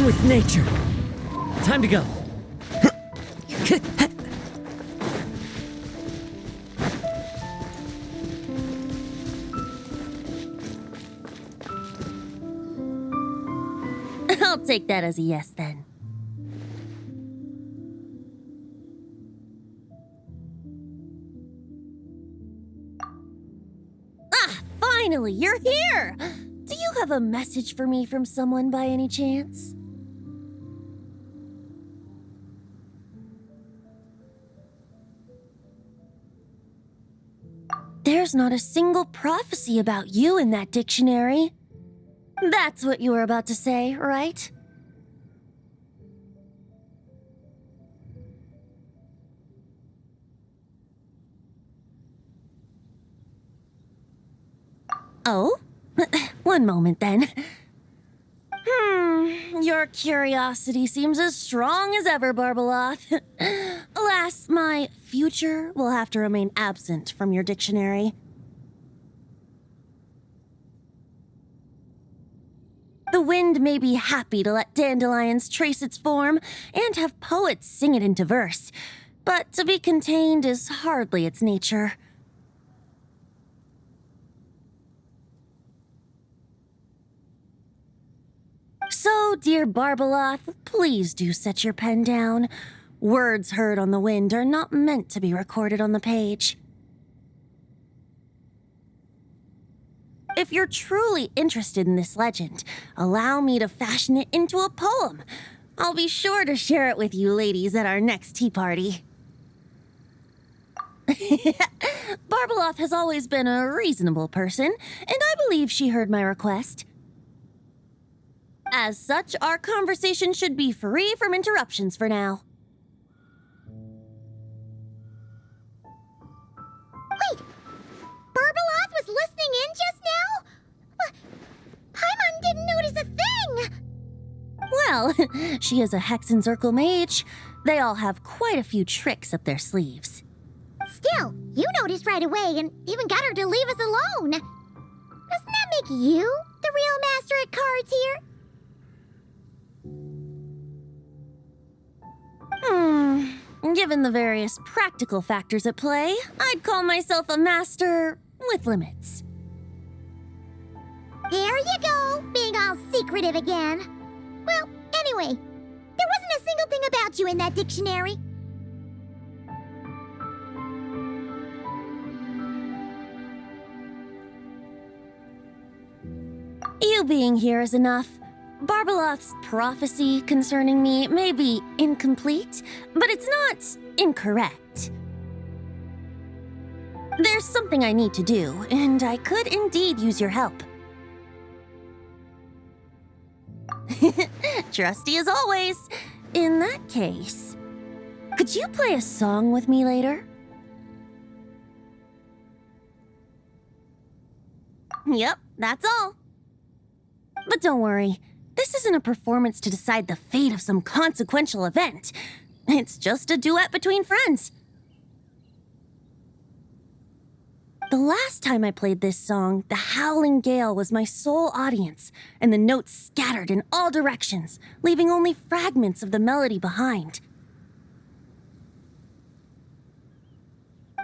one with nature. Time to go. I'll take that as a yes then. Ah, finally, you're here! Do you have a message for me from someone by any chance? There's not a single prophecy about you in that dictionary. That's what you were about to say, right? Oh? One moment then. Your curiosity seems as strong as ever, Barbeloth. Alas, my future will have to remain absent from your dictionary. The wind may be happy to let dandelions trace its form and have poets sing it into verse, but to be contained is hardly its nature. So, dear Barbeloth, please do set your pen down. Words heard on the wind are not meant to be recorded on the page. If you're truly interested in this legend, allow me to fashion it into a poem. I'll be sure to share it with you ladies at our next tea party. Barbeloth has always been a reasonable person, and I believe she heard my request. As such, our conversation should be free from interruptions for now. Wait! Barbeloth was listening in just now? Paimon didn't notice a thing! Well, she is a Hexenzirkel mage. They all have quite a few tricks up their sleeves. Still, you noticed right away and even got her to leave us alone. Doesn't that make you the real master at cards here? Given the various practical factors at play, I'd call myself a master with limits. There you go, being all secretive again. Well, anyway, there wasn't a single thing about you in that dictionary. You being here is enough. Barbeloth's prophecy concerning me may be incomplete, but it's not incorrect. There's something I need to do, and I could indeed use your help. Trusty as always. In that case, could you play a song with me later? Yep, that's all. But don't worry, this isn't a performance to decide the fate of some consequential event. It's just a duet between friends. The last time I played this song, the howling gale was my sole audience, and the notes scattered in all directions, leaving only fragments of the melody behind.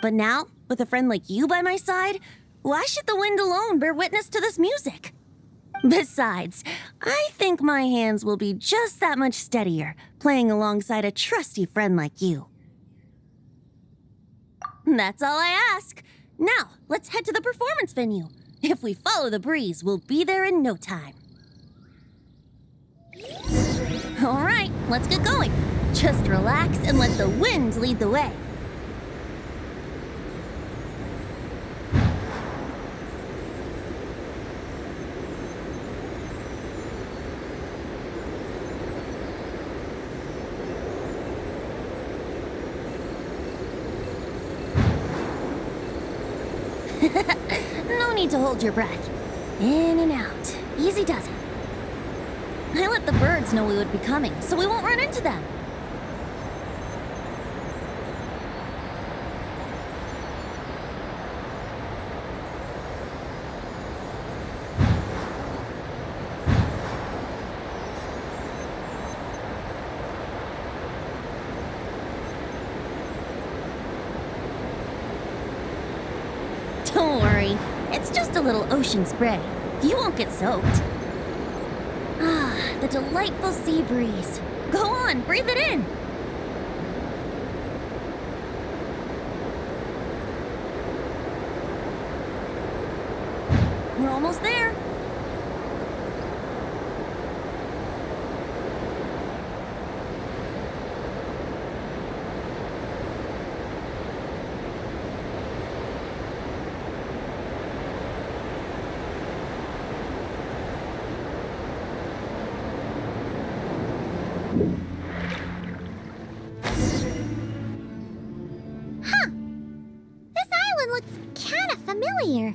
But now, with a friend like you by my side, why should the wind alone bear witness to this music? Besides, I think my hands will be just that much steadier, playing alongside a trusty friend like you. That's all I ask. Now, let's head to the performance venue. If we follow the breeze, we'll be there in no time. All right, let's get going. Just relax and let the wind lead the way. No need to hold your breath. In and out. Easy does it. I let the birds know we would be coming, so we won't run into them. Don't worry, it's just a little ocean spray. You won't get soaked. Ah, the delightful sea breeze. Go on, breathe it in. We're almost there. Huh. This island looks kind of familiar.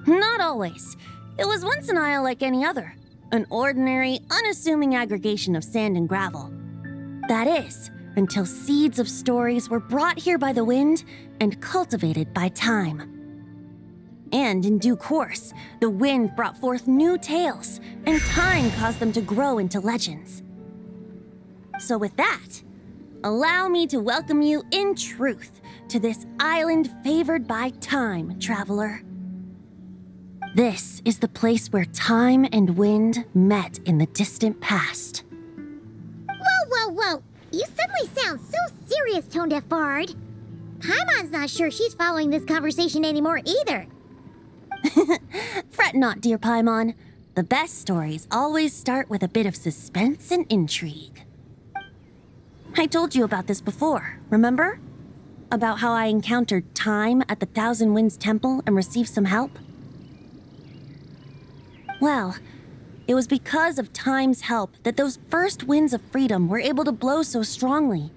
Not always. It was once an isle like any other. An ordinary, unassuming aggregation of sand and gravel. That is, until seeds of stories were brought here by the wind and cultivated by time. And in due course, the wind brought forth new tales, and time caused them to grow into legends. So with that, allow me to welcome you in truth to this island favored by time, traveler. This is the place where time and wind met in the distant past. Whoa. You suddenly sound so serious, Tone Deaf Bard. Paimon's not sure she's following this conversation anymore either. Fret not, dear Paimon. The best stories always start with a bit of suspense and intrigue. I told you about this before, remember? About how I encountered time at the Thousand Winds Temple and received some help? Well, it was because of time's help that those first winds of freedom were able to blow so strongly.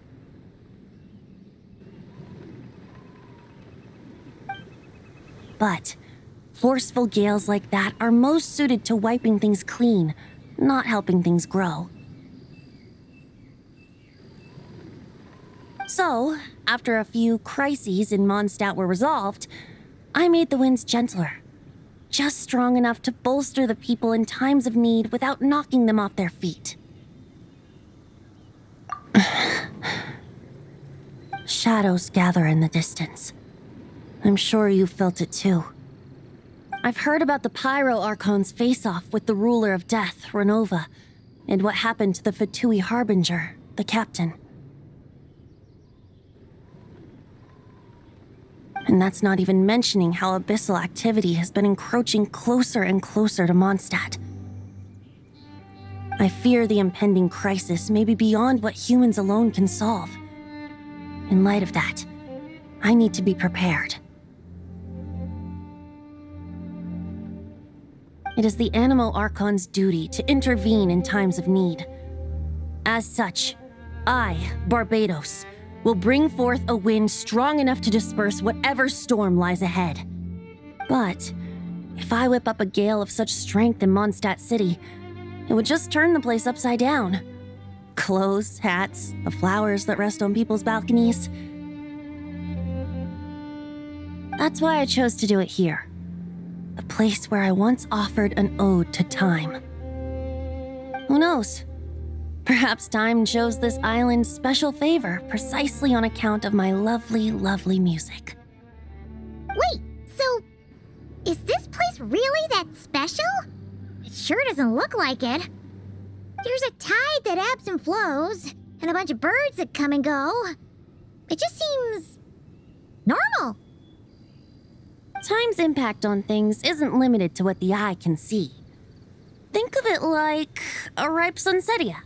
But forceful gales like that are most suited to wiping things clean, not helping things grow. So, after a few crises in Mondstadt were resolved, I made the winds gentler. Just strong enough to bolster the people in times of need without knocking them off their feet. Shadows gather in the distance. I'm sure you felt it too. I've heard about the Pyro Archon's face-off with the ruler of death, Renova, and what happened to the Fatui Harbinger, the captain. And that's not even mentioning how abyssal activity has been encroaching closer and closer to Mondstadt. I fear the impending crisis may be beyond what humans alone can solve. In light of that, I need to be prepared. It is the Animo Archon's duty to intervene in times of need. As such, I, Barbados, will bring forth a wind strong enough to disperse whatever storm lies ahead. But if I whip up a gale of such strength in Mondstadt City, it would just turn the place upside down. Clothes, hats, the flowers that rest on people's balconies. That's why I chose to do it here. The place where I once offered an ode to time. Who knows? Perhaps time chose this island special favor precisely on account of my lovely, lovely music. Wait, so is this place really that special? It sure doesn't look like it. There's a tide that ebbs and flows, and a bunch of birds that come and go. It just seems normal. Time's impact on things isn't limited to what the eye can see. Think of it like a ripe sunsetia.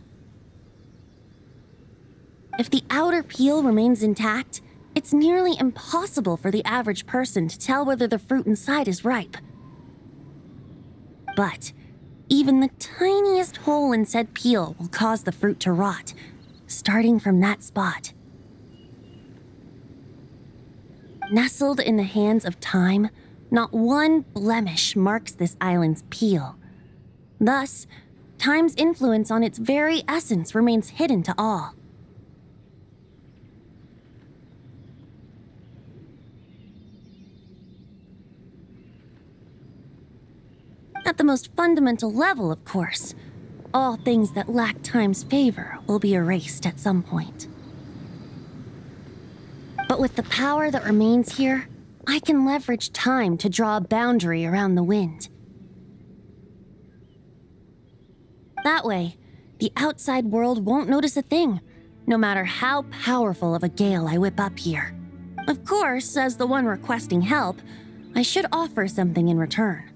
If the outer peel remains intact, it's nearly impossible for the average person to tell whether the fruit inside is ripe. But even the tiniest hole in said peel will cause the fruit to rot, starting from that spot. Nestled in the hands of time, not one blemish marks this island's peel. Thus, time's influence on its very essence remains hidden to all. At the most fundamental level, of course, all things that lack time's favor will be erased at some point. But with the power that remains here, I can leverage time to draw a boundary around the wind. That way, the outside world won't notice a thing, no matter how powerful of a gale I whip up here. Of course, as the one requesting help, I should offer something in return.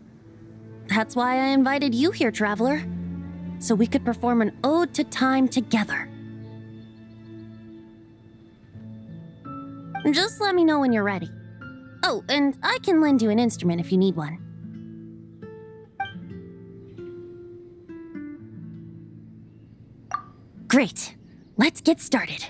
That's why I invited you here, traveler, so we could perform an ode to time together. Just let me know when you're ready. Oh, and I can lend you an instrument if you need one. Great. Let's get started.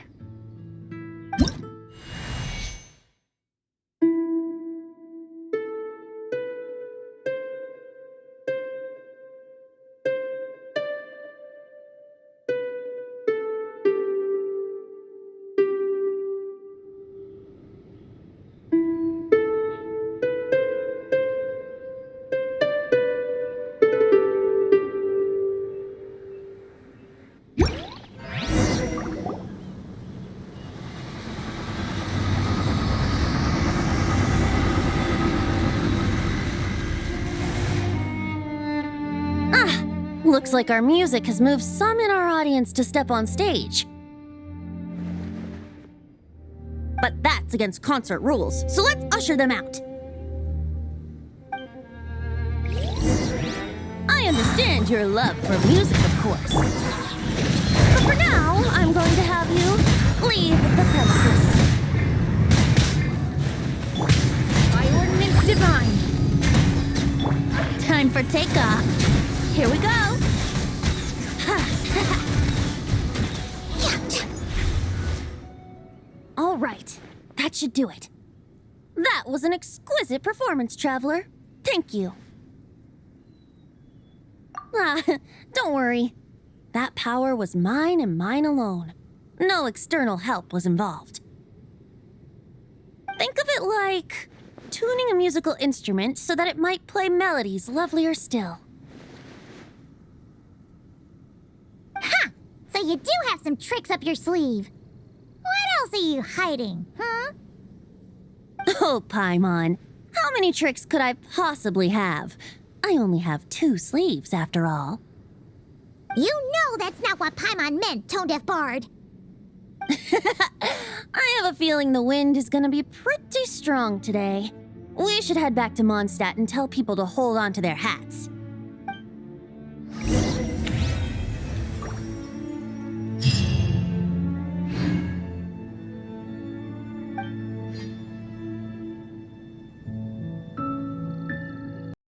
Looks like our music has moved some in our audience to step on stage. But that's against concert rules, so let's usher them out. I understand your love for music, of course. But for now, I'm going to have you leave the premises. By ordinance divine. Time for takeoff. Here we go. All right, that should do it. That was an exquisite performance, traveler. Thank you. Don't worry. That power was mine and mine alone. No external help was involved. Think of it like tuning a musical instrument so that it might play melodies lovelier still. Ha! So you do have some tricks up your sleeve. What else are you hiding, huh? Oh, Paimon. How many tricks could I possibly have? I only have 2 sleeves, after all. You know that's not what Paimon meant, tone-deaf bard. I have a feeling the wind is gonna be pretty strong today. We should head back to Mondstadt and tell people to hold on to their hats.